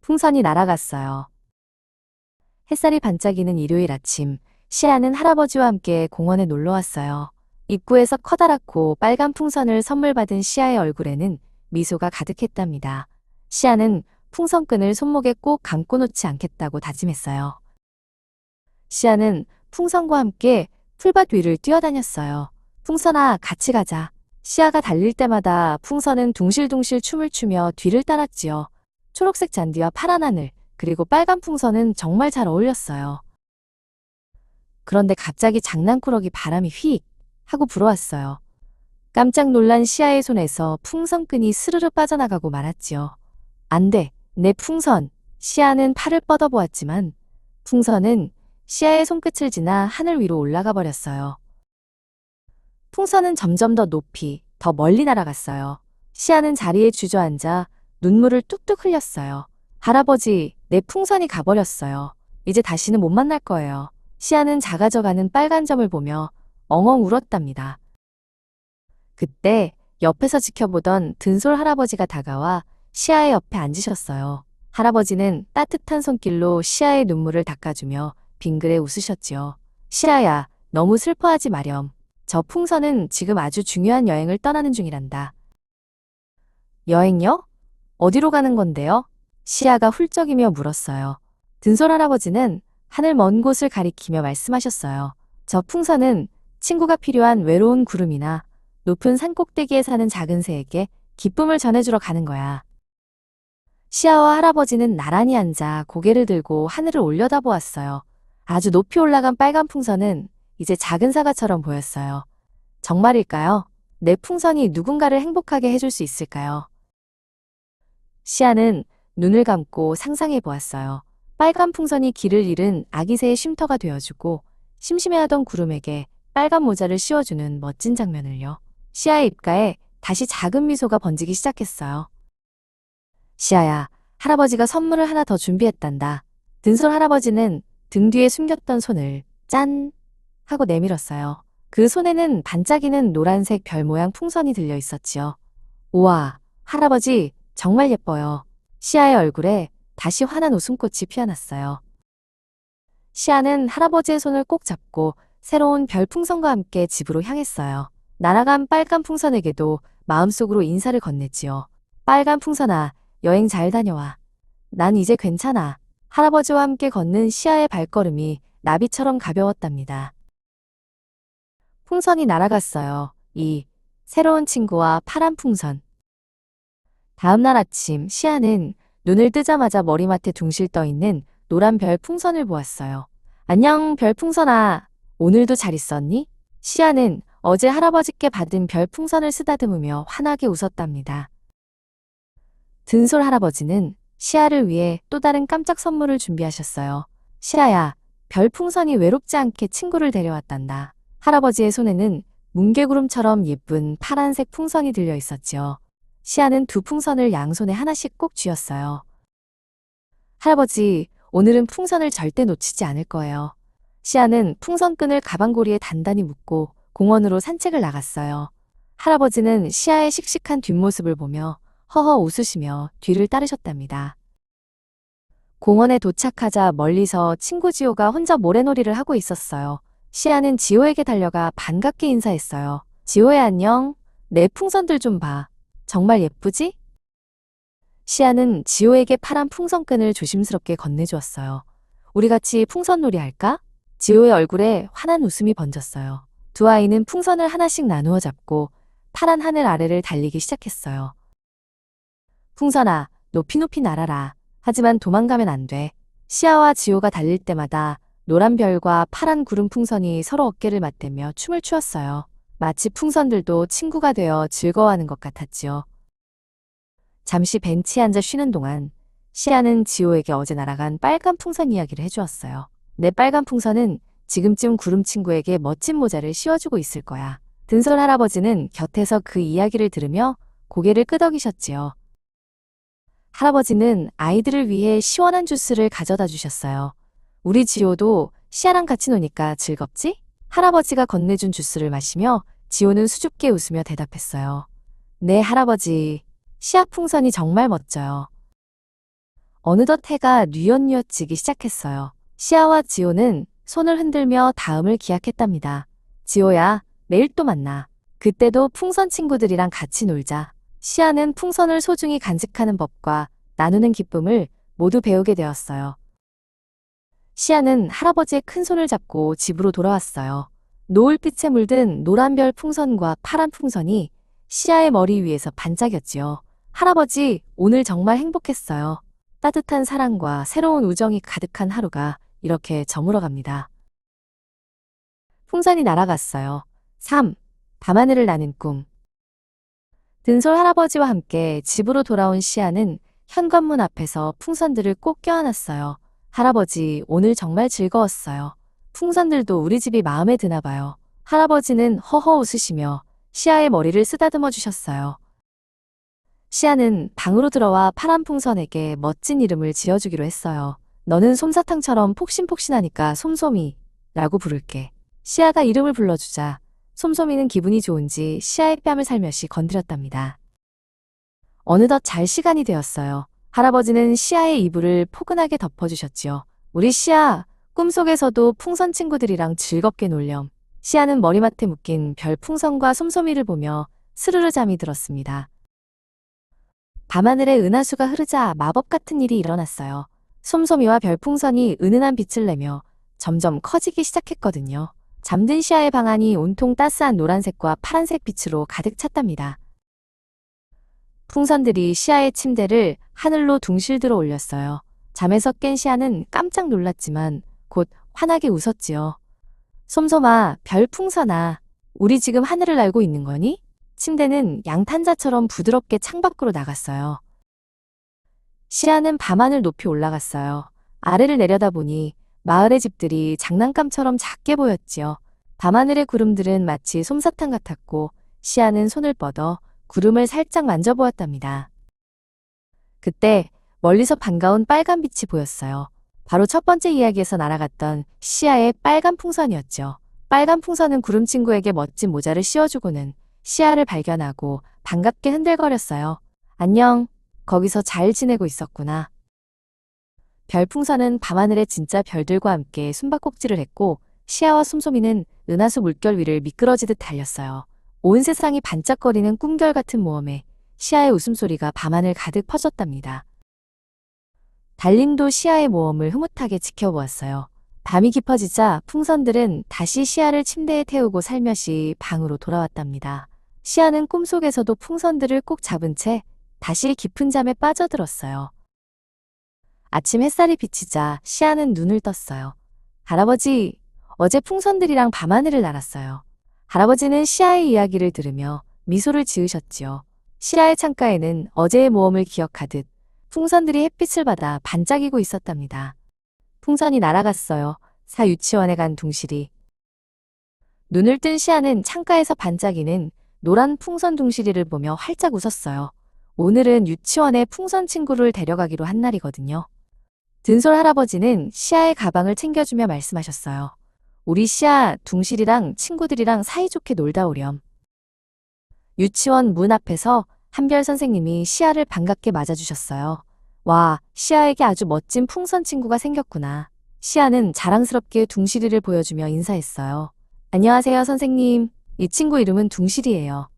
풍선이 날아갔어요. 햇살이 반짝이는 일요일 아침, 시아는 할아버지와 함께 공원에 놀러 왔어요. 입구에서 커다랗고 빨간 풍선을 선물 받은 시아의 얼굴에는 미소가 가득했답니다. 시아는 풍선끈을 손목에 꼭 감고 놓지 않겠다고 다짐했어요. 시아는 풍선과 함께 풀밭 위를 뛰어다녔어요. 풍선아, 같이 가자. 시아가 달릴 때마다 풍선은 둥실둥실 춤을 추며 뒤를 따랐지요. 초록색 잔디와 파란 하늘, 그리고 빨간 풍선은 정말 잘 어울렸어요. 그런데 갑자기 장난꾸러기 바람이 휙 하고 불어왔어요. 깜짝 놀란 시아의 손에서 풍선끈이 스르르 빠져나가고 말았지요. 안 돼, 내 풍선. 시아는 팔을 뻗어보았지만 풍선은 시아의 손끝을 지나 하늘 위로 올라가 버렸어요. 풍선은 점점 더 높이, 더 멀리 날아갔어요. 시아는 자리에 주저앉아 눈물을 뚝뚝 흘렸어요. 할아버지, 내 풍선이 가버렸어요. 이제 다시는 못 만날 거예요. 시아는 작아져가는 빨간 점을 보며 엉엉 울었답니다. 그때 옆에서 지켜보던 든솔 할아버지가 다가와 시아의 옆에 앉으셨어요. 할아버지는 따뜻한 손길로 시아의 눈물을 닦아주며 빙그레 웃으셨지요. 시아야, 너무 슬퍼하지 마렴. 저 풍선은 지금 아주 중요한 여행을 떠나는 중이란다. 여행요? 어디로 가는 건데요? 시아가 훌쩍이며 물었어요. 든솔 할아버지는 하늘 먼 곳을 가리키며 말씀하셨어요. 저 풍선은 친구가 필요한 외로운 구름이나 높은 산 꼭대기에 사는 작은 새에게 기쁨을 전해주러 가는 거야. 시아와 할아버지는 나란히 앉아 고개를 들고 하늘을 올려다보았어요. 아주 높이 올라간 빨간 풍선은 이제 작은 사과처럼 보였어요. 정말일까요? 내 풍선이 누군가를 행복하게 해줄 수 있을까요? 시아는 눈을 감고 상상해 보았어요. 빨간 풍선이 길을 잃은 아기 새의 쉼터가 되어주고 심심해하던 구름에게 빨간 모자를 씌워주는 멋진 장면을요. 시아의 입가에 다시 작은 미소가 번지기 시작했어요. 시아야, 할아버지가 선물을 하나 더 준비했단다. 든솔 할아버지는 등 뒤에 숨겼던 손을 짠! 하고 내밀었어요. 그 손에는 반짝이는 노란색 별 모양 풍선이 들려 있었지요. 우와, 할아버지, 정말 예뻐요. 시아의 얼굴에 다시 환한 웃음꽃이 피어났어요. 시아는 할아버지의 손을 꼭 잡고 새로운 별 풍선과 함께 집으로 향했어요. 날아간 빨간 풍선에게도 마음속으로 인사를 건넸지요. 빨간 풍선아, 여행 잘 다녀와. 난 이제 괜찮아. 할아버지와 함께 걷는 시아의 발걸음이 나비처럼 가벼웠답니다. 풍선이 날아갔어요. 이 새로운 친구와 파란 풍선. 다음 날 아침 시아는 눈을 뜨자마자 머리맡에 둥실 떠있는 노란 별 풍선을 보았어요. 안녕, 별 풍선아. 오늘도 잘 있었니? 시아는 어제 할아버지께 받은 별 풍선을 쓰다듬으며 환하게 웃었답니다. 든솔 할아버지는 시아를 위해 또 다른 깜짝 선물을 준비하셨어요. 시아야, 별 풍선이 외롭지 않게 친구를 데려왔단다. 할아버지의 손에는 뭉게구름처럼 예쁜 파란색 풍선이 들려 있었지요. 시아는 두 풍선을 양손에 하나씩 꼭 쥐었어요. 할아버지, 오늘은 풍선을 절대 놓치지 않을 거예요. 시아는 풍선끈을 가방고리에 단단히 묶고 공원으로 산책을 나갔어요. 할아버지는 시아의 씩씩한 뒷모습을 보며 허허 웃으시며 뒤를 따르셨답니다. 공원에 도착하자 멀리서 친구 지호가 혼자 모래놀이를 하고 있었어요. 시아는 지호에게 달려가 반갑게 인사했어요. 지호야, 안녕. 내 풍선들 좀 봐. 정말 예쁘지? 시아는 지호에게 파란 풍선끈을 조심스럽게 건네주었어요. 우리 같이 풍선놀이 할까? 지호의 얼굴에 환한 웃음이 번졌어요. 두 아이는 풍선을 하나씩 나누어 잡고 파란 하늘 아래를 달리기 시작했어요. 풍선아, 높이 높이 날아라. 하지만 도망가면 안 돼. 시아와 지호가 달릴 때마다 노란 별과 파란 구름 풍선이 서로 어깨를 맞대며 춤을 추었어요. 마치 풍선들도 친구가 되어 즐거워하는 것 같았지요. 잠시 벤치에 앉아 쉬는 동안 시아는 지호에게 어제 날아간 빨간 풍선 이야기를 해주었어요. 내 빨간 풍선은 지금쯤 구름 친구에게 멋진 모자를 씌워주고 있을 거야. 든솔 할아버지는 곁에서 그 이야기를 들으며 고개를 끄덕이셨지요. 할아버지는 아이들을 위해 시원한 주스를 가져다 주셨어요. 우리 지호도 시아랑 같이 노니까 즐겁지? 할아버지가 건네준 주스를 마시며 지호는 수줍게 웃으며 대답했어요. 네, 할아버지. 시아 풍선이 정말 멋져요. 어느덧 해가 뉘엿뉘엿 지기 시작했어요. 시아와 지호는 손을 흔들며 다음을 기약했답니다. 지호야, 내일 또 만나. 그때도 풍선 친구들이랑 같이 놀자. 시아는 풍선을 소중히 간직하는 법과 나누는 기쁨을 모두 배우게 되었어요. 시아는 할아버지의 큰 손을 잡고 집으로 돌아왔어요. 노을빛에 물든 노란 별 풍선과 파란 풍선이 시아의 머리 위에서 반짝였지요. 할아버지, 오늘 정말 행복했어요. 따뜻한 사랑과 새로운 우정이 가득한 하루가 이렇게 저물어갑니다. 풍선이 날아갔어요. 3. 밤하늘을 나는 꿈. 등솔 할아버지와 함께 집으로 돌아온 시아는 현관문 앞에서 풍선들을 꼭 껴안았어요. 할아버지, 오늘 정말 즐거웠어요. 풍선들도 우리 집이 마음에 드나 봐요. 할아버지는 허허 웃으시며 시아의 머리를 쓰다듬어 주셨어요. 시아는 방으로 들어와 파란 풍선에게 멋진 이름을 지어주기로 했어요. 너는 솜사탕처럼 폭신폭신하니까 솜솜이 라고 부를게. 시아가 이름을 불러주자 솜솜이는 기분이 좋은지 시아의 뺨을 살며시 건드렸답니다. 어느덧 잘 시간이 되었어요. 할아버지는 시아의 이불을 포근하게 덮어주셨지요. 우리 시아, 꿈속에서도 풍선 친구들이랑 즐겁게 놀렴. 시아는 머리맡에 묶인 별풍선과 솜솜이를 보며 스르르 잠이 들었습니다. 밤하늘에 은하수가 흐르자 마법 같은 일이 일어났어요. 솜솜이와 별풍선이 은은한 빛을 내며 점점 커지기 시작했거든요. 잠든 시아의 방 안이 온통 따스한 노란색과 파란색 빛으로 가득 찼답니다. 풍선들이 시아의 침대를 하늘로 둥실 들어 올렸어요. 잠에서 깬 시아는 깜짝 놀랐지만 곧 환하게 웃었지요. 솜솜아, 별풍선아, 우리 지금 하늘을 날고 있는 거니? 침대는 양탄자처럼 부드럽게 창밖으로 나갔어요. 시아는 밤하늘 높이 올라갔어요. 아래를 내려다보니 마을의 집들이 장난감처럼 작게 보였지요. 밤하늘의 구름들은 마치 솜사탕 같았고 시아는 손을 뻗어 구름을 살짝 만져보았답니다. 그때 멀리서 반가운 빨간 빛이 보였어요. 바로 첫 번째 이야기에서 날아갔던 시아의 빨간 풍선이었죠. 빨간 풍선은 구름 친구에게 멋진 모자를 씌워주고는 시아를 발견하고 반갑게 흔들거렸어요. 안녕, 거기서 잘 지내고 있었구나. 별풍선은 밤하늘의 진짜 별들과 함께 숨바꼭질을 했고 시아와 솜솜이는 은하수 물결 위를 미끄러지듯 달렸어요. 온 세상이 반짝거리는 꿈결 같은 모험에 시아의 웃음소리가 밤하늘 가득 퍼졌답니다. 달림도 시아의 모험을 흐뭇하게 지켜보았어요. 밤이 깊어지자 풍선들은 다시 시아를 침대에 태우고 살며시 방으로 돌아왔답니다. 시아는 꿈속에서도 풍선들을 꼭 잡은 채 다시 깊은 잠에 빠져들었어요. 아침 햇살이 비치자 시아는 눈을 떴어요. 할아버지, 어제 풍선들이랑 밤하늘을 날았어요. 할아버지는 시아의 이야기를 들으며 미소를 지으셨지요. 시아의 창가에는 어제의 모험을 기억하듯 풍선들이 햇빛을 받아 반짝이고 있었답니다. 풍선이 날아갔어요. 사 유치원에 간 둥실이. 눈을 뜬 시아는 창가에서 반짝이는 노란 풍선 둥실이를 보며 활짝 웃었어요. 오늘은 유치원에 풍선 친구를 데려가기로 한 날이거든요. 등솔 할아버지는 시아의 가방을 챙겨주며 말씀하셨어요. 우리 시아 둥실이랑 친구들이랑 사이좋게 놀다 오렴. 유치원 문 앞에서 한별 선생님이 시아를 반갑게 맞아주셨어요. 와, 시아에게 아주 멋진 풍선 친구가 생겼구나. 시아는 자랑스럽게 둥실이를 보여주며 인사했어요. 안녕하세요, 선생님. 이 친구 이름은 둥실이에요.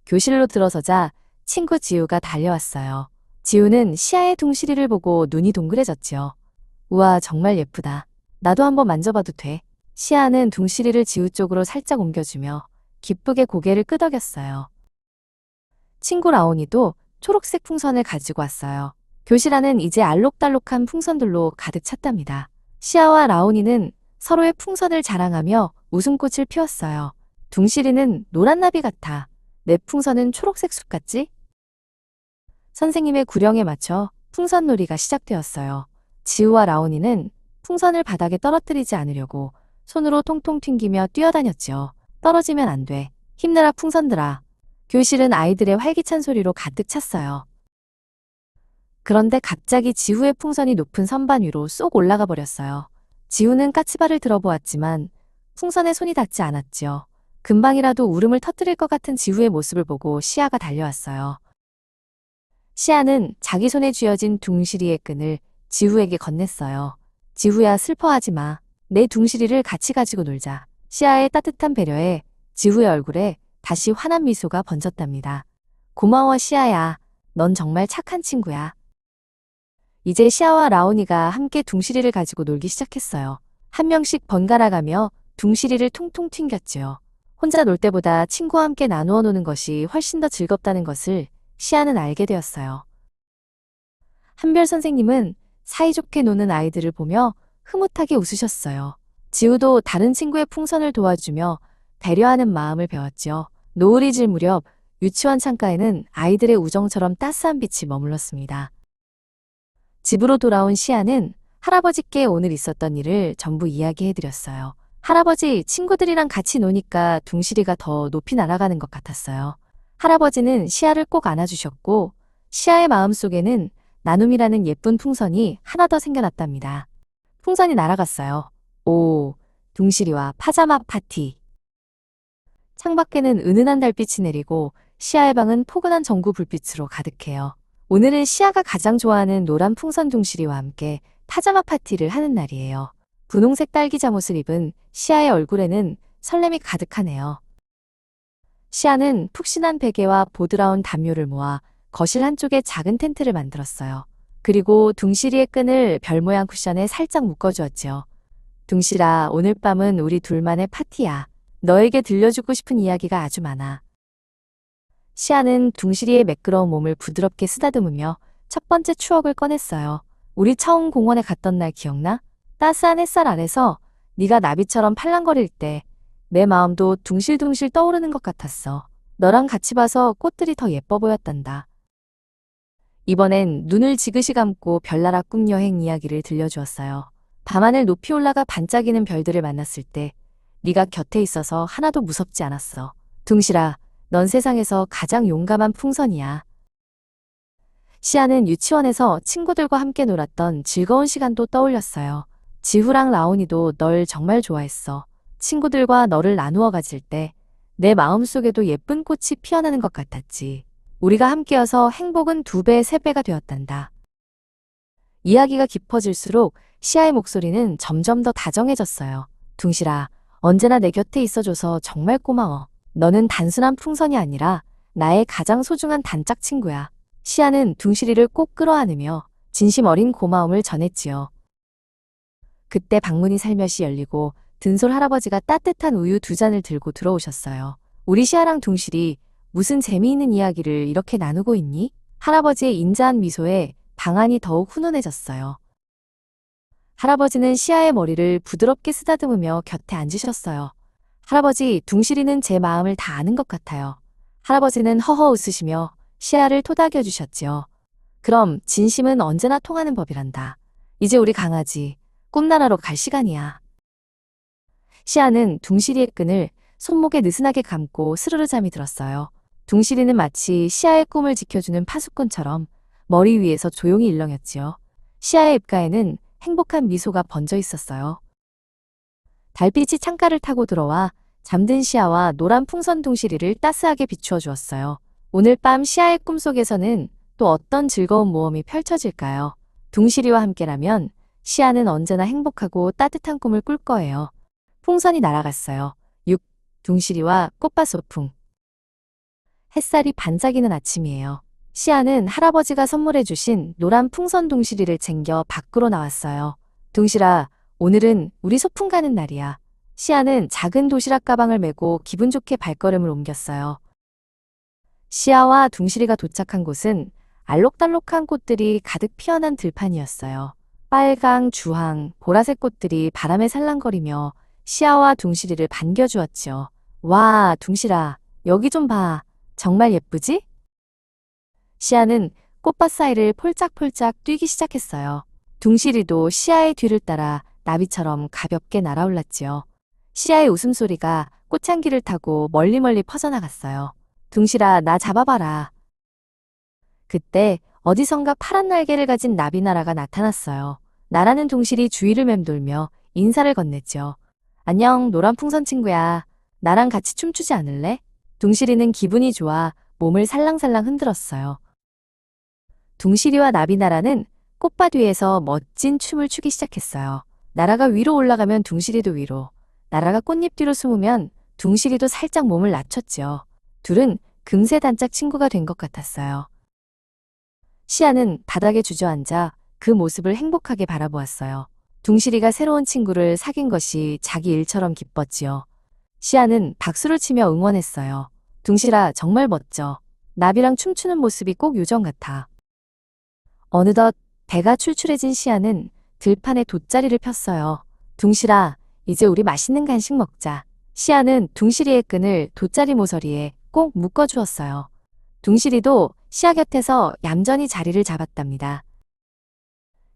교실로 들어서자 친구 지우가 달려왔어요. 지우는 시아의 둥실이를 보고 눈이 동그래졌지요. 우와, 정말 예쁘다. 나도 한번 만져봐도 돼. 시아는 둥실이를 지우 쪽으로 살짝 옮겨주며 기쁘게 고개를 끄덕였어요. 친구 라온이도 초록색 풍선을 가지고 왔어요. 교실 안은 이제 알록달록한 풍선들로 가득 찼답니다. 시아와 라온이는 서로의 풍선을 자랑하며 웃음꽃을 피웠어요. 둥실이는 노란 나비 같아. 내 풍선은 초록색 숲 같지? 선생님의 구령에 맞춰 풍선놀이가 시작되었어요. 지우와 라온이는 풍선을 바닥에 떨어뜨리지 않으려고 손으로 통통 튕기며 뛰어다녔지요. 떨어지면 안 돼. 힘내라 풍선들아. 교실은 아이들의 활기찬 소리로 가득 찼어요. 그런데 갑자기 지우의 풍선이 높은 선반 위로 쏙 올라가 버렸어요. 지우는 까치발을 들어보았지만 풍선에 손이 닿지 않았지요. 금방이라도 울음을 터뜨릴 것 같은 지우의 모습을 보고 시아가 달려왔어요. 시아는 자기 손에 쥐어진 둥실이의 끈을 지후에게 건넸어요. 지후야, 슬퍼하지 마. 내 둥실이를 같이 가지고 놀자. 시아의 따뜻한 배려에 지후의 얼굴에 다시 환한 미소가 번졌답니다. 고마워, 시아야. 넌 정말 착한 친구야. 이제 시아와 라온이가 함께 둥실이를 가지고 놀기 시작했어요. 한 명씩 번갈아 가며 둥실이를 통통 튕겼지요. 혼자 놀 때보다 친구와 함께 나누어 노는 것이 훨씬 더 즐겁다는 것을 시아는 알게 되었어요. 한별 선생님은 사이좋게 노는 아이들을 보며 흐뭇하게 웃으셨어요. 지우도 다른 친구의 풍선을 도와주며 배려하는 마음을 배웠지요. 노을이 질 무렵 유치원 창가에는 아이들의 우정처럼 따스한 빛이 머물렀습니다. 집으로 돌아온 시아는 할아버지께 오늘 있었던 일을 전부 이야기해드렸어요. 할아버지, 친구들이랑 같이 노니까 둥실이가 더 높이 날아가는 것 같았어요. 할아버지는 시아를 꼭 안아주셨고 시아의 마음속에는 나눔이라는 예쁜 풍선이 하나 더 생겨났답니다. 풍선이 날아갔어요. 오, 둥실이와 파자마 파티. 창밖에는 은은한 달빛이 내리고 시아의 방은 포근한 전구 불빛으로 가득해요. 오늘은 시아가 가장 좋아하는 노란 풍선 둥실이와 함께 파자마 파티를 하는 날이에요. 분홍색 딸기 잠옷을 입은 시아의 얼굴에는 설렘이 가득하네요. 시아는 푹신한 베개와 보드라운 담요를 모아 거실 한쪽에 작은 텐트를 만들었어요. 그리고 둥실이의 끈을 별 모양 쿠션에 살짝 묶어주었지요. 둥실아, 오늘 밤은 우리 둘만의 파티야. 너에게 들려주고 싶은 이야기가 아주 많아. 시아는 둥실이의 매끄러운 몸을 부드럽게 쓰다듬으며 첫 번째 추억을 꺼냈어요. 우리 처음 공원에 갔던 날 기억나? 따스한 햇살 아래서 네가 나비처럼 팔랑거릴 때 내 마음도 둥실둥실 떠오르는 것 같았어. 너랑 같이 봐서 꽃들이 더 예뻐 보였단다. 이번엔 눈을 지그시 감고 별나라 꿈 여행 이야기를 들려주었어요. 밤하늘 높이 올라가 반짝이는 별들을 만났을 때 네가 곁에 있어서 하나도 무섭지 않았어. 둥실아, 넌 세상에서 가장 용감한 풍선이야. 시아는 유치원에서 친구들과 함께 놀았던 즐거운 시간도 떠올렸어요. 지후랑 라온이도 널 정말 좋아했어. 친구들과 너를 나누어 가질 때 내 마음속에도 예쁜 꽃이 피어나는 것 같았지. 우리가 함께여서 행복은 2배, 3배가 되었단다. 이야기가 깊어질수록 시아의 목소리는 점점 더 다정해졌어요. 둥실아, 언제나 내 곁에 있어줘서 정말 고마워. 너는 단순한 풍선이 아니라 나의 가장 소중한 단짝 친구야. 시아는 둥실이를 꼭 끌어안으며 진심 어린 고마움을 전했지요. 그때 방문이 살며시 열리고 든솔 할아버지가 따뜻한 우유 2잔을 들고 들어오셨어요. 우리 시아랑 둥실이 무슨 재미있는 이야기를 이렇게 나누고 있니? 할아버지의 인자한 미소에 방 안이 더욱 훈훈해졌어요. 할아버지는 시아의 머리를 부드럽게 쓰다듬으며 곁에 앉으셨어요. 할아버지, 둥실이는 제 마음을 다 아는 것 같아요. 할아버지는 허허 웃으시며 시아를 토닥여 주셨지요. 그럼 진심은 언제나 통하는 법이란다. 이제 우리 강아지 꿈나라로 갈 시간이야. 시아는 둥실이의 끈을 손목에 느슨하게 감고 스르르 잠이 들었어요. 둥실이는 마치 시아의 꿈을 지켜주는 파수꾼처럼 머리 위에서 조용히 일렁였지요. 시아의 입가에는 행복한 미소가 번져 있었어요. 달빛이 창가를 타고 들어와 잠든 시아와 노란 풍선 둥실이를 따스하게 비추어 주었어요. 오늘 밤 시아의 꿈속에서는 또 어떤 즐거운 모험이 펼쳐질까요? 둥실이와 함께라면 시아는 언제나 행복하고 따뜻한 꿈을 꿀 거예요. 풍선이 날아갔어요. 6. 둥실이와 꽃밭 소풍. 햇살이 반짝이는 아침이에요. 시아는 할아버지가 선물해 주신 노란 풍선 둥실이를 챙겨 밖으로 나왔어요. 둥실아, 오늘은 우리 소풍 가는 날이야. 시아는 작은 도시락 가방을 메고 기분 좋게 발걸음을 옮겼어요. 시아와 둥실이가 도착한 곳은 알록달록한 꽃들이 가득 피어난 들판이었어요. 빨강, 주황, 보라색 꽃들이 바람에 살랑거리며 시아와 둥실이를 반겨주었지요. 와, 둥실아, 여기 좀 봐. 정말 예쁘지? 시아는 꽃밭 사이를 폴짝폴짝 뛰기 시작했어요. 둥실이도 시아의 뒤를 따라 나비처럼 가볍게 날아올랐지요. 시아의 웃음소리가 꽃향기를 타고 멀리 퍼져나갔어요. 둥실아, 나 잡아봐라. 그때 어디선가 파란 날개를 가진 나비나라가 나타났어요. 나라는 둥실이 주위를 맴돌며 인사를 건넸죠. 안녕, 노란 풍선 친구야. 나랑 같이 춤추지 않을래? 둥실이는 기분이 좋아 몸을 살랑살랑 흔들었어요. 둥실이와 나비나라는 꽃밭 위에서 멋진 춤을 추기 시작했어요. 나라가 위로 올라가면 둥실이도 위로, 나라가 꽃잎 뒤로 숨으면 둥실이도 살짝 몸을 낮췄지요. 둘은 금세 단짝 친구가 된 것 같았어요. 시아는 바닥에 주저앉아 그 모습을 행복하게 바라보았어요. 둥실이가 새로운 친구를 사귄 것이 자기 일처럼 기뻤지요. 시아는 박수를 치며 응원했어요. 둥실아, 정말 멋져. 나비랑 춤추는 모습이 꼭 요정 같아. 어느덧 배가 출출해진 시아는 들판에 돗자리를 폈어요. 둥실아, 이제 우리 맛있는 간식 먹자. 시아는 둥실이의 끈을 돗자리 모서리에 꼭 묶어주었어요. 둥실이도 시아 곁에서 얌전히 자리를 잡았답니다.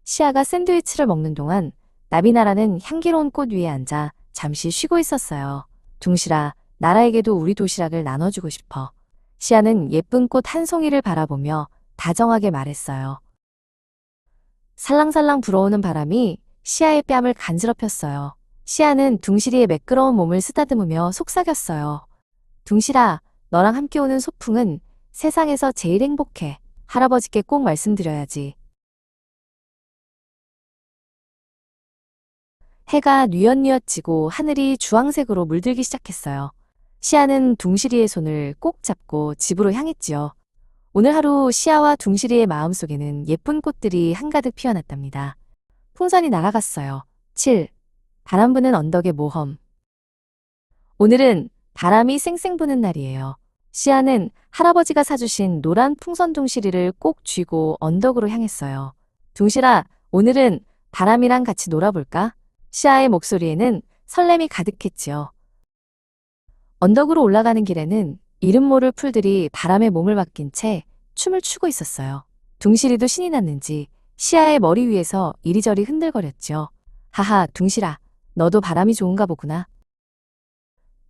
시아가 샌드위치를 먹는 동안 나비나라는 향기로운 꽃 위에 앉아 잠시 쉬고 있었어요. 둥실아, 나라에게도 우리 도시락을 나눠주고 싶어. 시아는 예쁜 꽃 한 송이를 바라보며 다정하게 말했어요. 살랑살랑 불어오는 바람이 시아의 뺨을 간지럽혔어요. 시아는 둥실이의 매끄러운 몸을 쓰다듬으며 속삭였어요. 둥실아, 너랑 함께 오는 소풍은 세상에서 제일 행복해. 할아버지께 꼭 말씀드려야지. 해가 뉘엿뉘엿 지고 하늘이 주황색으로 물들기 시작했어요. 시아는 둥실이의 손을 꼭 잡고 집으로 향했지요. 오늘 하루 시아와 둥실이의 마음속에는 예쁜 꽃들이 한가득 피어났답니다. 풍선이 날아갔어요. 7. 바람 부는 언덕의 모험. 오늘은 바람이 쌩쌩 부는 날이에요. 시아는 할아버지가 사주신 노란 풍선 둥실이를 꼭 쥐고 언덕으로 향했어요. 둥실아, 오늘은 바람이랑 같이 놀아볼까? 시아의 목소리에는 설렘이 가득했지요. 언덕으로 올라가는 길에는 이름 모를 풀들이 바람에 몸을 맡긴 채 춤을 추고 있었어요. 둥실이도 신이 났는지 시아의 머리 위에서 이리저리 흔들거렸죠. 하하, 둥실아, 너도 바람이 좋은가 보구나.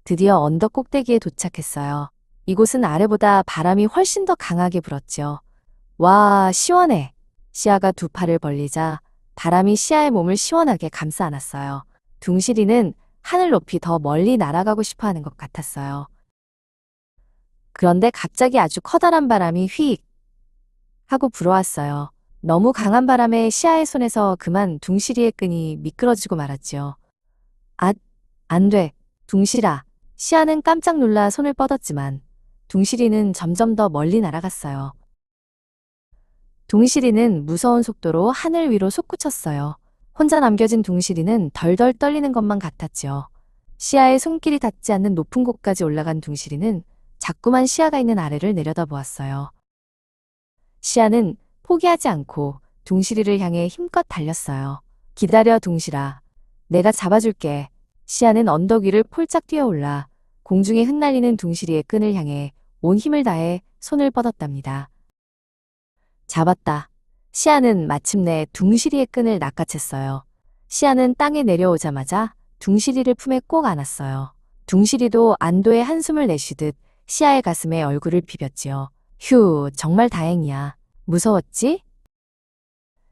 드디어 언덕 꼭대기에 도착했어요. 이곳은 아래보다 바람이 훨씬 더 강하게 불었죠. 와, 시원해. 시아가 두 팔을 벌리자 바람이 시아의 몸을 시원하게 감싸 안았어요. 둥실이는 하늘 높이 더 멀리 날아가고 싶어 하는 것 같았어요. 그런데 갑자기 아주 커다란 바람이 휙 하고 불어왔어요. 너무 강한 바람에 시아의 손에서 그만 둥실이의 끈이 미끄러지고 말았지요. 아, 안 돼. 둥실아. 시아는 깜짝 놀라 손을 뻗었지만 둥실이는 점점 더 멀리 날아갔어요. 둥실이는 무서운 속도로 하늘 위로 솟구쳤어요. 혼자 남겨진 둥실이는 덜덜 떨리는 것만 같았지요. 시아의 손길이 닿지 않는 높은 곳까지 올라간 둥실이는 자꾸만 시아가 있는 아래를 내려다보았어요. 시아는 포기하지 않고 둥실이를 향해 힘껏 달렸어요. 기다려, 둥실아. 내가 잡아줄게. 시아는 언덕 위를 폴짝 뛰어올라 공중에 흩날리는 둥실이의 끈을 향해 온 힘을 다해 손을 뻗었답니다. 잡았다. 시아는 마침내 둥실이의 끈을 낚아챘어요. 시아는 땅에 내려오자마자 둥실이를 품에 꼭 안았어요. 둥실이도 안도의 한숨을 내쉬듯 시아의 가슴에 얼굴을 비볐지요. 휴, 정말 다행이야. 무서웠지?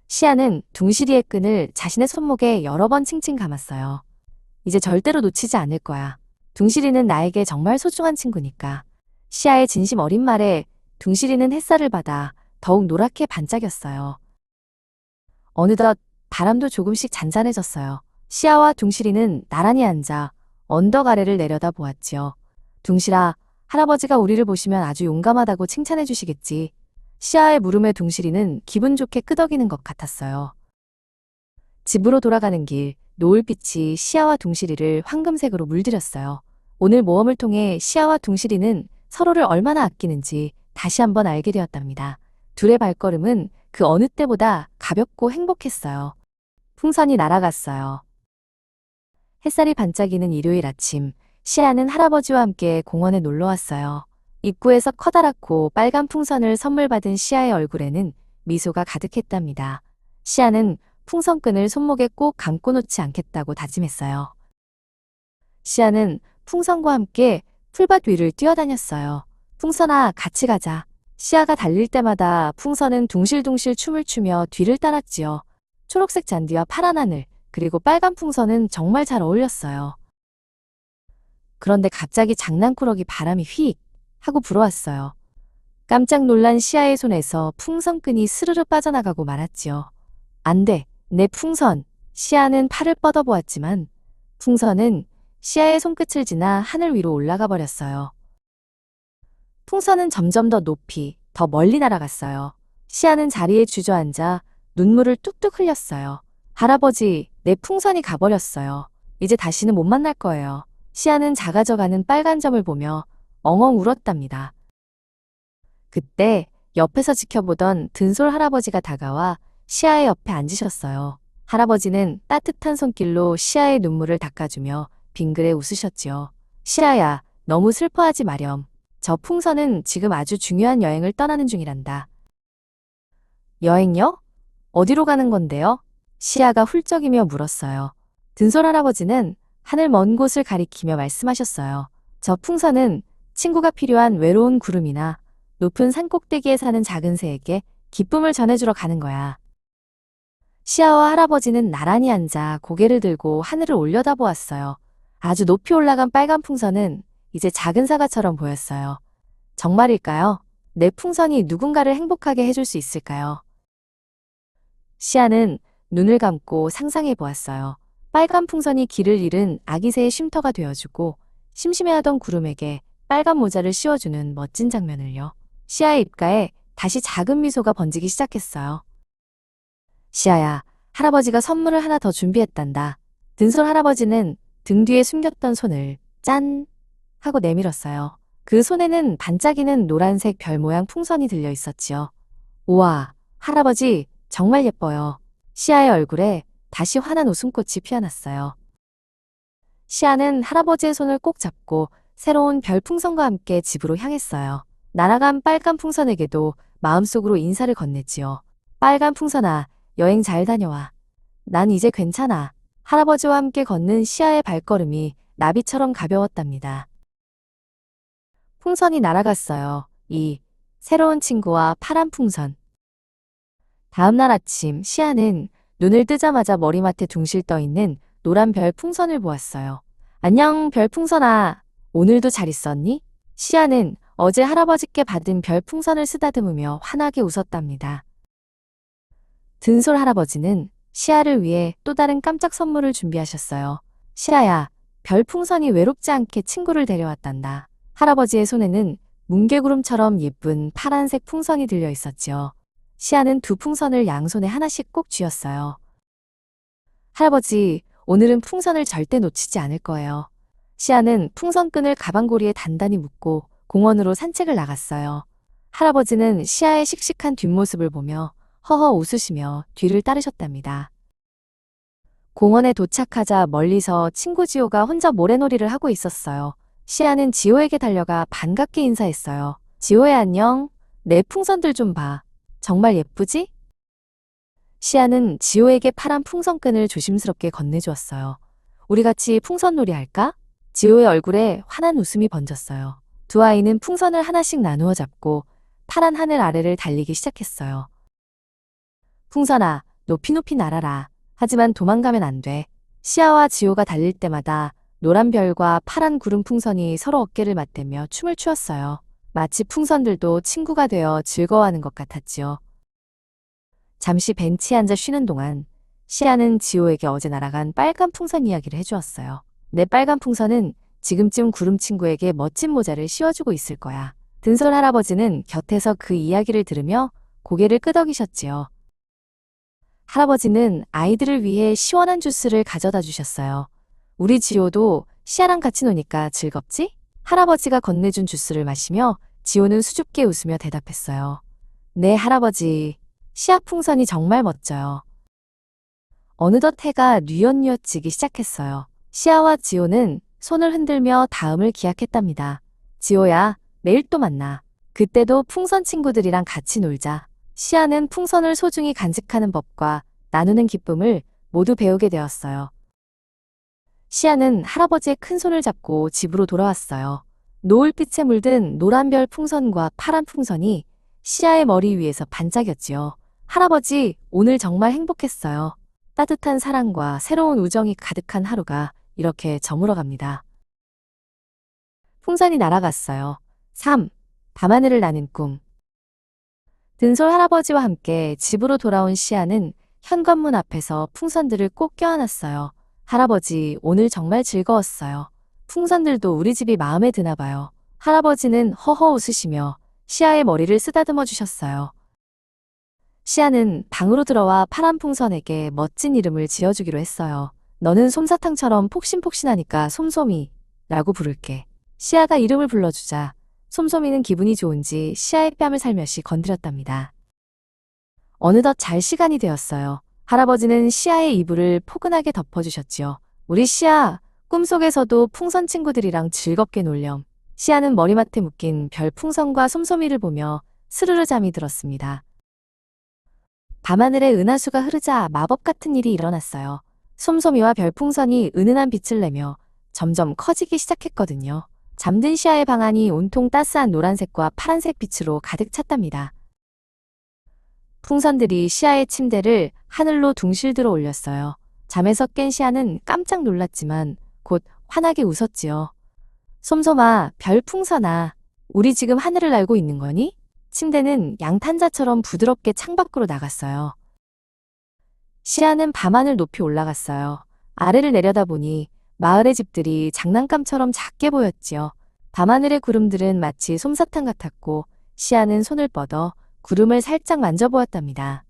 시아는 둥실이의 끈을 자신의 손목에 여러 번 칭칭 감았어요. 이제 절대로 놓치지 않을 거야. 둥실이는 나에게 정말 소중한 친구니까. 시아의 진심 어린 말에 둥실이는 햇살을 받아 더욱 노랗게 반짝였어요. 어느덧 바람도 조금씩 잔잔해졌어요. 시아와 둥실이는 나란히 앉아 언덕 아래를 내려다 보았지요. 둥실아, 할아버지가 우리를 보시면 아주 용감하다고 칭찬해 주시겠지. 시아의 물음에 둥실이는 기분 좋게 끄덕이는 것 같았어요. 집으로 돌아가는 길, 노을빛이 시아와 둥실이를 황금색으로 물들였어요. 오늘 모험을 통해 시아와 둥실이는 서로를 얼마나 아끼는지 다시 한번 알게 되었답니다. 둘의 발걸음은 그 어느 때보다 가볍고 행복했어요. 풍선이 날아갔어요. 햇살이 반짝이는 일요일 아침, 시아는 할아버지와 함께 공원에 놀러 왔어요. 입구에서 커다랗고 빨간 풍선을 선물 받은 시아의 얼굴에는 미소가 가득했답니다. 시아는 풍선끈을 손목에 꼭 감고 놓지 않겠다고 다짐했어요. 시아는 풍선과 함께 풀밭 위를 뛰어다녔어요. 풍선아, 같이 가자. 시아가 달릴 때마다 풍선은 둥실둥실 춤을 추며 뒤를 따랐지요. 초록색 잔디와 파란 하늘, 그리고 빨간 풍선은 정말 잘 어울렸어요. 그런데 갑자기 장난꾸러기 바람이 휙 하고 불어왔어요. 깜짝 놀란 시아의 손에서 풍선끈이 스르르 빠져나가고 말았지요. 안 돼, 내 풍선. 시아는 팔을 뻗어보았지만 풍선은 시아의 손끝을 지나 하늘 위로 올라가 버렸어요. 풍선은 점점 더 높이, 더 멀리 날아갔어요. 시아는 자리에 주저앉아 눈물을 뚝뚝 흘렸어요. 할아버지, 내 풍선이 가버렸어요. 이제 다시는 못 만날 거예요. 시아는 작아져가는 빨간 점을 보며 엉엉 울었답니다. 그때 옆에서 지켜보던 든솔 할아버지가 다가와 시아의 옆에 앉으셨어요. 할아버지는 따뜻한 손길로 시아의 눈물을 닦아주며 빙그레 웃으셨지요. 시아야, 너무 슬퍼하지 마렴. 저 풍선은 지금 아주 중요한 여행을 떠나는 중이란다. 여행요? 어디로 가는 건데요? 시아가 훌쩍이며 물었어요. 든솔 할아버지는 하늘 먼 곳을 가리키며 말씀하셨어요. 저 풍선은 친구가 필요한 외로운 구름이나 높은 산 꼭대기에 사는 작은 새에게 기쁨을 전해주러 가는 거야. 시아와 할아버지는 나란히 앉아 고개를 들고 하늘을 올려다보았어요. 아주 높이 올라간 빨간 풍선은 이제 작은 사과처럼 보였어요. 정말일까요? 내 풍선이 누군가를 행복하게 해줄 수 있을까요? 시아는 눈을 감고 상상해 보았어요. 빨간 풍선이 길을 잃은 아기 새의 쉼터가 되어주고 심심해하던 구름에게 빨간 모자를 씌워주는 멋진 장면을요. 시아의 입가에 다시 작은 미소가 번지기 시작했어요. 시아야, 할아버지가 선물을 하나 더 준비했단다. 든솔 할아버지는 등 뒤에 숨겼던 손을 짠! 하고 내밀었어요. 그 손에는 반짝이는 노란색 별 모양 풍선이 들려 있었지요. 우와, 할아버지, 정말 예뻐요. 시아의 얼굴에 다시 환한 웃음꽃이 피어났어요. 시아는 할아버지의 손을 꼭 잡고 새로운 별 풍선과 함께 집으로 향했어요. 날아간 빨간 풍선에게도 마음속으로 인사를 건넸지요. 빨간 풍선아, 여행 잘 다녀와. 난 이제 괜찮아. 할아버지와 함께 걷는 시아의 발걸음이 나비처럼 가벼웠답니다. 풍선이 날아갔어요. 이 새로운 친구와 파란 풍선. 다음 날 아침 시아는 눈을 뜨자마자 머리맡에 둥실 떠있는 노란 별 풍선을 보았어요. 안녕, 별 풍선아. 오늘도 잘 있었니? 시아는 어제 할아버지께 받은 별 풍선을 쓰다듬으며 환하게 웃었답니다. 든솔 할아버지는 시아를 위해 또 다른 깜짝 선물을 준비하셨어요. 시아야, 별 풍선이 외롭지 않게 친구를 데려왔단다. 할아버지의 손에는 뭉게구름처럼 예쁜 파란색 풍선이 들려 있었지요. 시아는 두 풍선을 양손에 하나씩 꼭 쥐었어요. 할아버지, 오늘은 풍선을 절대 놓치지 않을 거예요. 시아는 풍선끈을 가방고리에 단단히 묶고 공원으로 산책을 나갔어요. 할아버지는 시아의 씩씩한 뒷모습을 보며 허허 웃으시며 뒤를 따르셨답니다. 공원에 도착하자 멀리서 친구 지호가 혼자 모래놀이를 하고 있었어요. 시아는 지호에게 달려가 반갑게 인사했어요. 지호야, 안녕. 내 풍선들 좀 봐. 정말 예쁘지? 시아는 지호에게 파란 풍선끈을 조심스럽게 건네주었어요. 우리 같이 풍선놀이 할까? 지호의 얼굴에 환한 웃음이 번졌어요. 두 아이는 풍선을 하나씩 나누어 잡고 파란 하늘 아래를 달리기 시작했어요. 풍선아, 높이 높이 날아라. 하지만 도망가면 안 돼. 시아와 지호가 달릴 때마다 노란 별과 파란 구름 풍선이 서로 어깨를 맞대며 춤을 추었어요. 마치 풍선들도 친구가 되어 즐거워하는 것 같았지요. 잠시 벤치에 앉아 쉬는 동안 시아는 지호에게 어제 날아간 빨간 풍선 이야기를 해주었어요. 내 빨간 풍선은 지금쯤 구름 친구에게 멋진 모자를 씌워주고 있을 거야. 든솔 할아버지는 곁에서 그 이야기를 들으며 고개를 끄덕이셨지요. 할아버지는 아이들을 위해 시원한 주스를 가져다 주셨어요. 우리 지호도 시아랑 같이 노니까 즐겁지? 할아버지가 건네준 주스를 마시며 지호는 수줍게 웃으며 대답했어요. 네, 할아버지. 시아 풍선이 정말 멋져요. 어느덧 해가 뉘엿뉘엿 지기 시작했어요. 시아와 지호는 손을 흔들며 다음을 기약했답니다. 지호야, 내일 또 만나. 그때도 풍선 친구들이랑 같이 놀자. 시아는 풍선을 소중히 간직하는 법과 나누는 기쁨을 모두 배우게 되었어요. 시아는 할아버지의 큰 손을 잡고 집으로 돌아왔어요. 노을빛에 물든 노란 별 풍선과 파란 풍선이 시아의 머리 위에서 반짝였지요. 할아버지, 오늘 정말 행복했어요. 따뜻한 사랑과 새로운 우정이 가득한 하루가 이렇게 저물어 갑니다. 풍선이 날아갔어요. 3. 밤하늘을 나는 꿈. 든솔 할아버지와 함께 집으로 돌아온 시아는 현관문 앞에서 풍선들을 꼭 껴안았어요. 할아버지, 오늘 정말 즐거웠어요. 풍선들도 우리 집이 마음에 드나 봐요. 할아버지는 허허 웃으시며 시아의 머리를 쓰다듬어 주셨어요. 시아는 방으로 들어와 파란 풍선에게 멋진 이름을 지어주기로 했어요. 너는 솜사탕처럼 폭신폭신하니까 솜솜이라고 부를게. 시아가 이름을 불러주자 솜솜이는 기분이 좋은지 시아의 뺨을 살며시 건드렸답니다. 어느덧 잘 시간이 되었어요. 할아버지는 시아의 이불을 포근하게 덮어주셨지요. 우리 시아, 꿈속에서도 풍선 친구들이랑 즐겁게 놀렴. 시아는 머리맡에 묶인 별풍선과 솜솜이를 보며 스르르 잠이 들었습니다. 밤하늘에 은하수가 흐르자 마법 같은 일이 일어났어요. 솜솜이와 별풍선이 은은한 빛을 내며 점점 커지기 시작했거든요. 잠든 시아의 방 안이 온통 따스한 노란색과 파란색 빛으로 가득 찼답니다. 풍선들이 시아의 침대를 하늘로 둥실 들어 올렸어요. 잠에서 깬 시아는 깜짝 놀랐지만 곧 환하게 웃었지요. 솜솜아, 별풍선아, 우리 지금 하늘을 날고 있는 거니? 침대는 양탄자처럼 부드럽게 창밖으로 나갔어요. 시아는 밤하늘 높이 올라갔어요. 아래를 내려다보니 마을의 집들이 장난감처럼 작게 보였지요. 밤하늘의 구름들은 마치 솜사탕 같았고 시아는 손을 뻗어 구름을 살짝 만져보았답니다.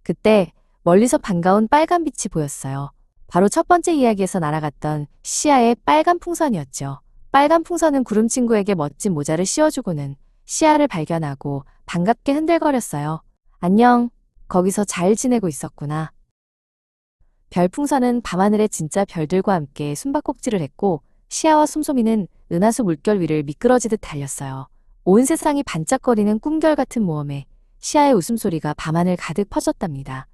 그때 멀리서 반가운 빨간 빛이 보였어요. 바로 첫 번째 이야기에서 날아갔던 시아의 빨간 풍선이었죠. 빨간 풍선은 구름 친구에게 멋진 모자를 씌워주고는 시아를 발견하고 반갑게 흔들거렸어요. 안녕, 거기서 잘 지내고 있었구나. 별풍선은 밤하늘에 진짜 별들과 함께 숨바꼭질을 했고 시아와 솜솜이는 은하수 물결 위를 미끄러지듯 달렸어요. 온 세상이 반짝거리는 꿈결 같은 모험에 시아의 웃음소리가 밤하늘 가득 퍼졌답니다.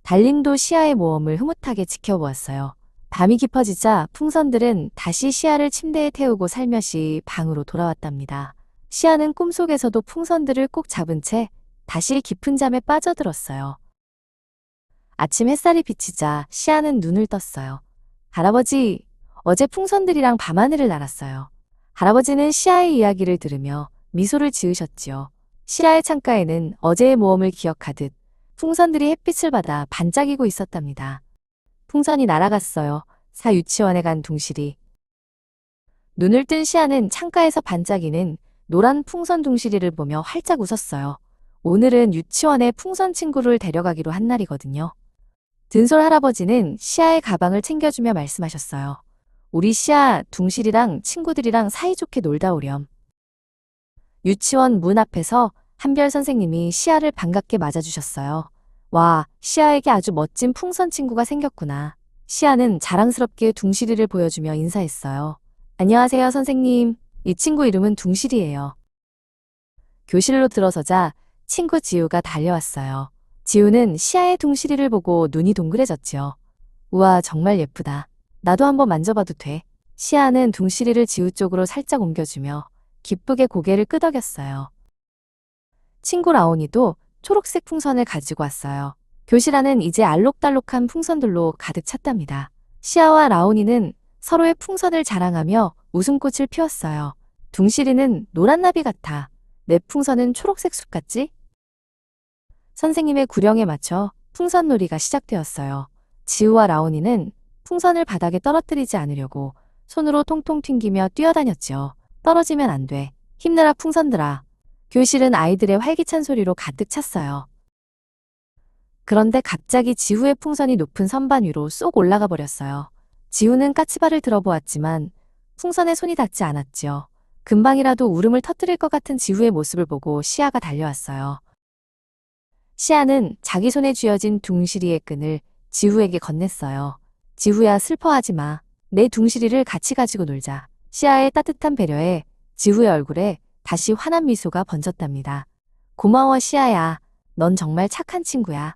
달림도 시아의 모험을 흐뭇하게 지켜보았어요. 밤이 깊어지자 풍선들은 다시 시아를 침대에 태우고 살며시 방으로 돌아왔답니다. 시아는 꿈속에서도 풍선들을 꼭 잡은 채 다시 깊은 잠에 빠져들었어요. 아침 햇살이 비치자 시아는 눈을 떴어요. 할아버지, 어제 풍선들이랑 밤하늘을 날았어요. 할아버지는 시아의 이야기를 들으며 미소를 지으셨지요. 시아의 창가에는 어제의 모험을 기억하듯 풍선들이 햇빛을 받아 반짝이고 있었답니다. 풍선이 날아갔어요. 사 유치원에 간 둥실이. 눈을 뜬 시아는 창가에서 반짝이는 노란 풍선 둥실이를 보며 활짝 웃었어요. 오늘은 유치원에 풍선 친구를 데려가기로 한 날이거든요. 든솔 할아버지는 시아의 가방을 챙겨주며 말씀하셨어요. 우리 시아 둥실이랑 친구들이랑 사이좋게 놀다 오렴. 유치원 문 앞에서 한별 선생님이 시아를 반갑게 맞아주셨어요. 와, 시아에게 아주 멋진 풍선 친구가 생겼구나. 시아는 자랑스럽게 둥실이를 보여주며 인사했어요. 안녕하세요, 선생님. 이 친구 이름은 둥실이에요. 교실로 들어서자 친구 지우가 달려왔어요. 지우는 시아의 둥실이를 보고 눈이 동그래졌지요. 우와, 정말 예쁘다. 나도 한번 만져봐도 돼. 시아는 둥실이를 지우 쪽으로 살짝 옮겨주며 기쁘게 고개를 끄덕였어요. 친구 라온이도 초록색 풍선을 가지고 왔어요. 교실 안은 이제 알록달록한 풍선들로 가득 찼답니다. 시아와 라온이는 서로의 풍선을 자랑하며 웃음꽃을 피웠어요. 둥실이는 노란 나비 같아. 내 풍선은 초록색 숲 같지? 선생님의 구령에 맞춰 풍선놀이가 시작되었어요. 지우와 라온이는 풍선을 바닥에 떨어뜨리지 않으려고 손으로 통통 튕기며 뛰어다녔죠. 떨어지면 안 돼. 힘내라 풍선들아. 교실은 아이들의 활기찬 소리로 가득 찼어요. 그런데 갑자기 지우의 풍선이 높은 선반 위로 쏙 올라가 버렸어요. 지우는 까치발을 들어보았지만 풍선에 손이 닿지 않았지요. 금방이라도 울음을 터뜨릴 것 같은 지우의 모습을 보고 시아가 달려왔어요. 시아는 자기 손에 쥐어진 둥실이의 끈을 지우에게 건넸어요. 지우야, 슬퍼하지 마. 내 둥실이를 같이 가지고 놀자. 시아의 따뜻한 배려에 지우의 얼굴에 다시 환한 미소가 번졌답니다. 고마워, 시아야. 넌 정말 착한 친구야.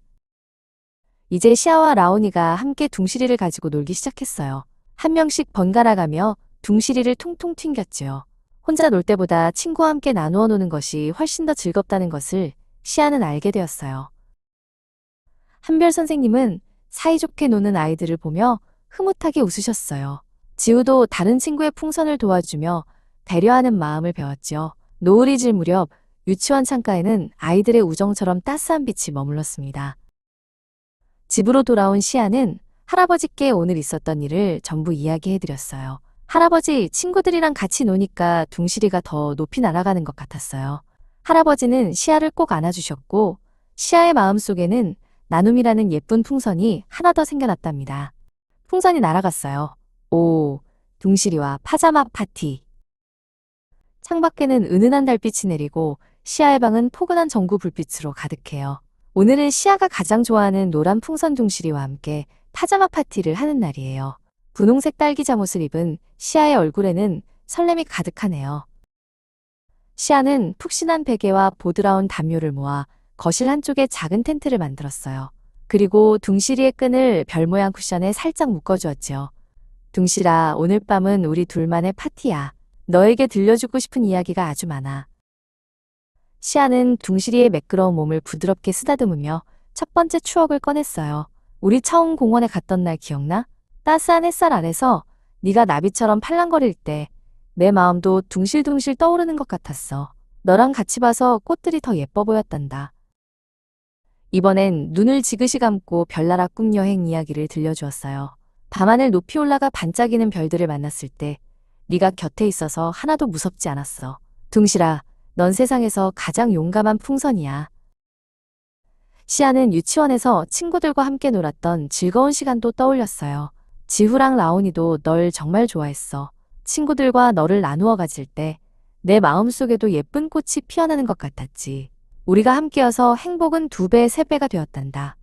이제 시아와 라온이가 함께 둥실이를 가지고 놀기 시작했어요. 한 명씩 번갈아가며 둥실이를 통통 튕겼지요. 혼자 놀 때보다 친구와 함께 나누어 노는 것이 훨씬 더 즐겁다는 것을 시아는 알게 되었어요. 한별 선생님은 사이좋게 노는 아이들을 보며 흐뭇하게 웃으셨어요. 지우도 다른 친구의 풍선을 도와주며 배려하는 마음을 배웠지요. 노을이 질 무렵 유치원 창가에는 아이들의 우정처럼 따스한 빛이 머물렀습니다. 집으로 돌아온 시아는 할아버지께 오늘 있었던 일을 전부 이야기해드렸어요. 할아버지, 친구들이랑 같이 노니까 둥실이가 더 높이 날아가는 것 같았어요. 할아버지는 시아를 꼭 안아주셨고 시아의 마음속에는 나눔이라는 예쁜 풍선이 하나 더 생겨났답니다. 풍선이 날아갔어요. 오, 둥실이와 파자마 파티. 창밖에는 은은한 달빛이 내리고 시아의 방은 포근한 전구 불빛으로 가득해요. 오늘은 시아가 가장 좋아하는 노란 풍선 둥실이와 함께 파자마 파티를 하는 날이에요. 분홍색 딸기 잠옷을 입은 시아의 얼굴에는 설렘이 가득하네요. 시아는 푹신한 베개와 보드라운 담요를 모아 거실 한쪽에 작은 텐트를 만들었어요. 그리고 둥실이의 끈을 별 모양 쿠션에 살짝 묶어주었지요. 둥실아, 오늘 밤은 우리 둘만의 파티야. 너에게 들려주고 싶은 이야기가 아주 많아. 시아는 둥실이의 매끄러운 몸을 부드럽게 쓰다듬으며 첫 번째 추억을 꺼냈어요. 우리 처음 공원에 갔던 날 기억나? 따스한 햇살 아래서 네가 나비처럼 팔랑거릴 때 내 마음도 둥실둥실 떠오르는 것 같았어. 너랑 같이 봐서 꽃들이 더 예뻐 보였단다. 이번엔 눈을 지그시 감고 별나라 꿈 여행 이야기를 들려주었어요. 밤하늘 높이 올라가 반짝이는 별들을 만났을 때 네가 곁에 있어서 하나도 무섭지 않았어. 둥실아, 넌 세상에서 가장 용감한 풍선이야. 시아는 유치원에서 친구들과 함께 놀았던 즐거운 시간도 떠올렸어요. 지후랑 라온이도 널 정말 좋아했어. 친구들과 너를 나누어 가질 때 내 마음속에도 예쁜 꽃이 피어나는 것 같았지. 우리가 함께여서 행복은 2배, 3배가 되었단다.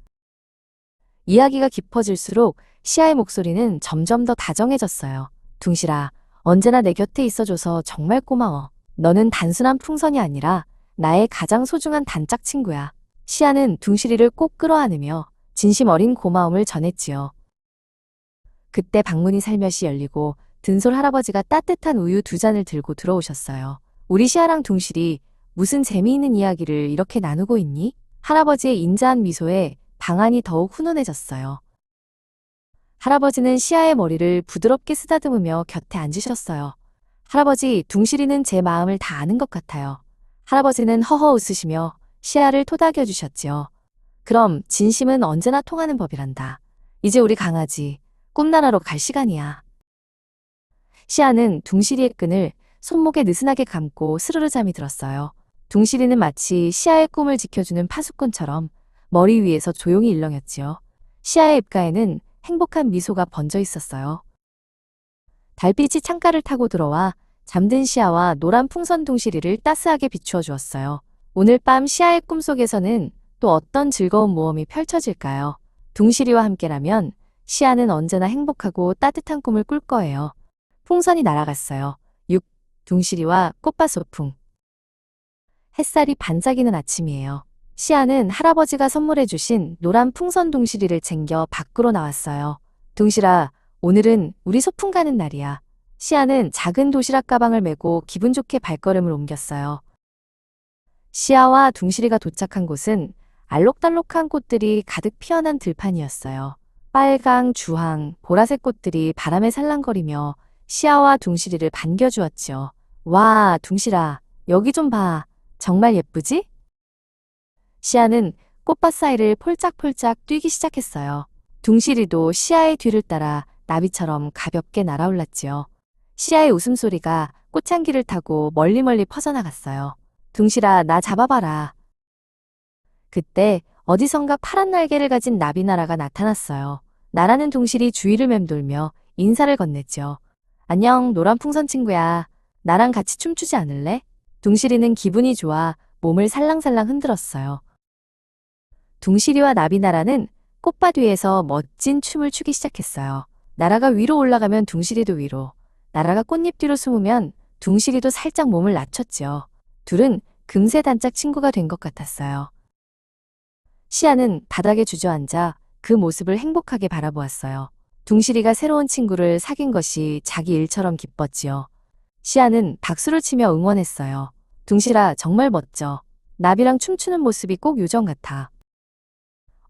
이야기가 깊어질수록 시아의 목소리는 점점 더 다정해졌어요. 둥실아, 언제나 내 곁에 있어줘서 정말 고마워. 너는 단순한 풍선이 아니라 나의 가장 소중한 단짝 친구야. 시아는 둥실이를 꼭 끌어안으며 진심 어린 고마움을 전했지요. 그때 방문이 살며시 열리고 든솔 할아버지가 따뜻한 우유 2잔을 들고 들어오셨어요. 우리 시아랑 둥실이 무슨 재미있는 이야기를 이렇게 나누고 있니? 할아버지의 인자한 미소에 방안이 더욱 훈훈해졌어요. 할아버지는 시아의 머리를 부드럽게 쓰다듬으며 곁에 앉으셨어요. 할아버지, 둥실이는 제 마음을 다 아는 것 같아요. 할아버지는 허허 웃으시며 시아를 토닥여 주셨지요. 그럼 진심은 언제나 통하는 법이란다. 이제 우리 강아지, 꿈나라로 갈 시간이야. 시아는 둥실이의 끈을 손목에 느슨하게 감고 스르르 잠이 들었어요. 둥실이는 마치 시아의 꿈을 지켜주는 파수꾼처럼 머리 위에서 조용히 일렁였지요. 시아의 입가에는 행복한 미소가 번져 있었어요. 달빛이 창가를 타고 들어와 잠든 시아와 노란 풍선 둥실이를 따스하게 비추어 주었어요. 오늘 밤 시아의 꿈속에서는 또 어떤 즐거운 모험이 펼쳐질까요? 둥실이와 함께라면 시아는 언제나 행복하고 따뜻한 꿈을 꿀 거예요. 풍선이 날아갔어요. 6. 둥실이와 꽃밭 소풍. 햇살이 반짝이는 아침이에요. 시아는 할아버지가 선물해 주신 노란 풍선 둥실이를 챙겨 밖으로 나왔어요. 둥실아, 오늘은 우리 소풍 가는 날이야. 시아는 작은 도시락 가방을 메고 기분 좋게 발걸음을 옮겼어요. 시아와 둥실이가 도착한 곳은 알록달록한 꽃들이 가득 피어난 들판이었어요. 빨강, 주황, 보라색 꽃들이 바람에 살랑거리며 시아와 둥실이를 반겨주었지요. 와, 둥실아, 여기 좀 봐. 정말 예쁘지? 시아는 꽃밭 사이를 폴짝폴짝 뛰기 시작했어요. 둥실이도 시아의 뒤를 따라 나비처럼 가볍게 날아올랐지요. 시아의 웃음소리가 꽃향기를 타고 멀리 퍼져나갔어요. 둥실아, 나 잡아봐라. 그때 어디선가 파란 날개를 가진 나비나라가 나타났어요. 나라는 둥실이 주위를 맴돌며 인사를 건넸죠. 안녕, 노란 풍선 친구야. 나랑 같이 춤추지 않을래? 둥실이는 기분이 좋아 몸을 살랑살랑 흔들었어요. 둥실이와 나비나라는 꽃밭 위에서 멋진 춤을 추기 시작했어요. 나라가 위로 올라가면 둥실이도 위로, 나라가 꽃잎 뒤로 숨으면 둥실이도 살짝 몸을 낮췄지요. 둘은 금세 단짝 친구가 된 것 같았어요. 시아는 바닥에 주저앉아 그 모습을 행복하게 바라보았어요. 둥실이가 새로운 친구를 사귄 것이 자기 일처럼 기뻤지요. 시아는 박수를 치며 응원했어요. 둥실아, 정말 멋져. 나비랑 춤추는 모습이 꼭 요정 같아.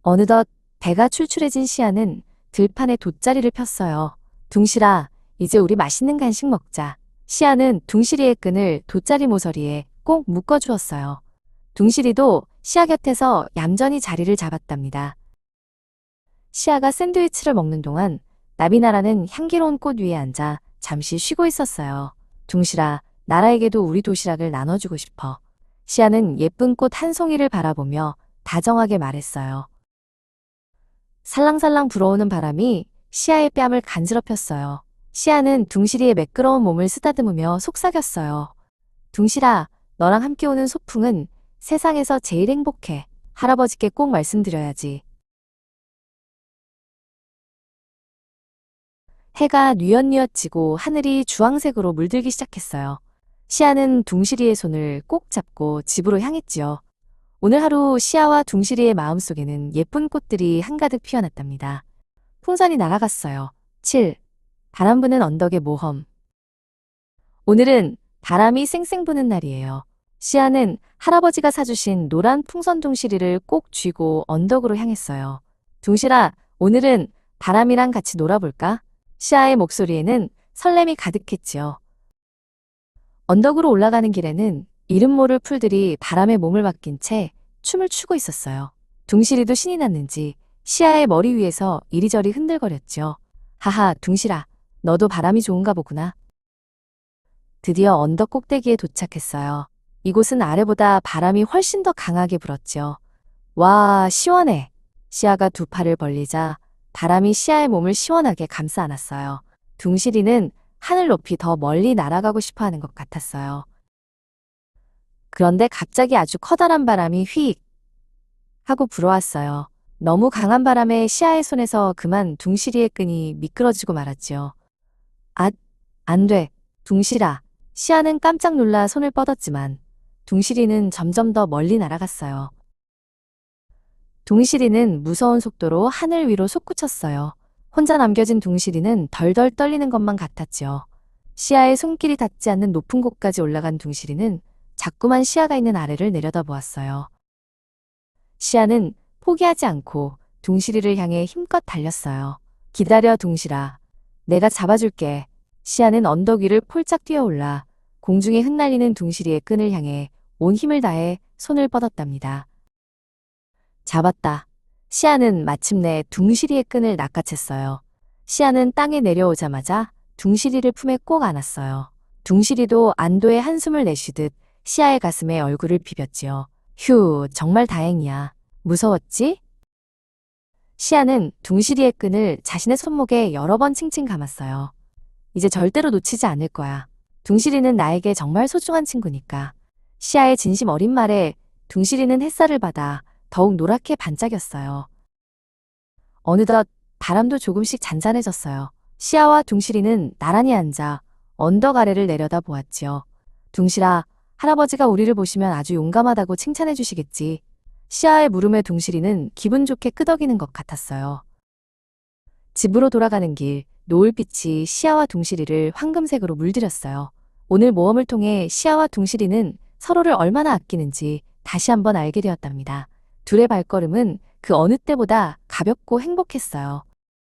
어느덧 배가 출출해진 시아는 들판에 돗자리를 폈어요. 둥실아, 이제 우리 맛있는 간식 먹자. 시아는 둥실이의 끈을 돗자리 모서리에 꼭 묶어주었어요. 둥실이도 시아 곁에서 얌전히 자리를 잡았답니다. 시아가 샌드위치를 먹는 동안 나비나라는 향기로운 꽃 위에 앉아 잠시 쉬고 있었어요. 둥실아, 나라에게도 우리 도시락을 나눠주고 싶어. 시아는 예쁜 꽃 한 송이를 바라보며 다정하게 말했어요. 살랑살랑 불어오는 바람이 시아의 뺨을 간지럽혔어요. 시아는 둥실이의 매끄러운 몸을 쓰다듬으며 속삭였어요. 둥실아, 너랑 함께 오는 소풍은 세상에서 제일 행복해. 할아버지께 꼭 말씀드려야지. 해가 뉘엿뉘엿 지고 하늘이 주황색으로 물들기 시작했어요. 시아는 둥실이의 손을 꼭 잡고 집으로 향했지요. 오늘 하루 시아와 둥실이의 마음속에는 예쁜 꽃들이 한가득 피어났답니다. 풍선이 날아갔어요. 7. 바람 부는 언덕의 모험. 오늘은 바람이 쌩쌩 부는 날이에요. 시아는 할아버지가 사주신 노란 풍선 둥실이를 꼭 쥐고 언덕으로 향했어요. 둥실아, 오늘은 바람이랑 같이 놀아볼까? 시아의 목소리에는 설렘이 가득했지요. 언덕으로 올라가는 길에는 이름 모를 풀들이 바람에 몸을 맡긴 채 춤을 추고 있었어요. 둥실이도 신이 났는지 시아의 머리 위에서 이리저리 흔들거렸죠. 하하, 둥실아, 너도 바람이 좋은가 보구나. 드디어 언덕 꼭대기에 도착했어요. 이곳은 아래보다 바람이 훨씬 더 강하게 불었죠. 와, 시원해. 시아가 두 팔을 벌리자 바람이 시아의 몸을 시원하게 감싸 안았어요. 둥실이는 하늘 높이 더 멀리 날아가고 싶어 하는 것 같았어요. 그런데 갑자기 아주 커다란 바람이 휙 하고 불어왔어요. 너무 강한 바람에 시아의 손에서 그만 둥실이의 끈이 미끄러지고 말았지요. 아, 안 돼. 둥실아. 시아는 깜짝 놀라 손을 뻗었지만 둥실이는 점점 더 멀리 날아갔어요. 둥실이는 무서운 속도로 하늘 위로 솟구쳤어요. 혼자 남겨진 둥실이는 덜덜 떨리는 것만 같았지요. 시아의 손길이 닿지 않는 높은 곳까지 올라간 둥실이는 자꾸만 시아가 있는 아래를 내려다보았어요. 시아는 포기하지 않고 둥실이를 향해 힘껏 달렸어요. 기다려, 둥실아. 내가 잡아줄게. 시아는 언덕 위를 폴짝 뛰어올라 공중에 흩날리는 둥실이의 끈을 향해 온 힘을 다해 손을 뻗었답니다. 잡았다. 시아는 마침내 둥실이의 끈을 낚아챘어요. 시아는 땅에 내려오자마자 둥실이를 품에 꼭 안았어요. 둥실이도 안도의 한숨을 내쉬듯 시아의 가슴에 얼굴을 비볐지요. 휴, 정말 다행이야. 무서웠지? 시아는 둥실이의 끈을 자신의 손목에 여러 번 칭칭 감았어요. 이제 절대로 놓치지 않을 거야. 둥실이는 나에게 정말 소중한 친구니까. 시아의 진심 어린 말에 둥실이는 햇살을 받아 더욱 노랗게 반짝였어요. 어느덧 바람도 조금씩 잔잔해졌어요. 시아와 둥실이는 나란히 앉아 언덕 아래를 내려다 보았지요. 둥실아, 할아버지가 우리를 보시면 아주 용감하다고 칭찬해 주시겠지. 시아의 물음에 둥실이는 기분 좋게 끄덕이는 것 같았어요. 집으로 돌아가는 길, 노을빛이 시아와 둥실이를 황금색으로 물들였어요. 오늘 모험을 통해 시아와 둥실이는 서로를 얼마나 아끼는지 다시 한번 알게 되었답니다. 둘의 발걸음은 그 어느 때보다 가볍고 행복했어요.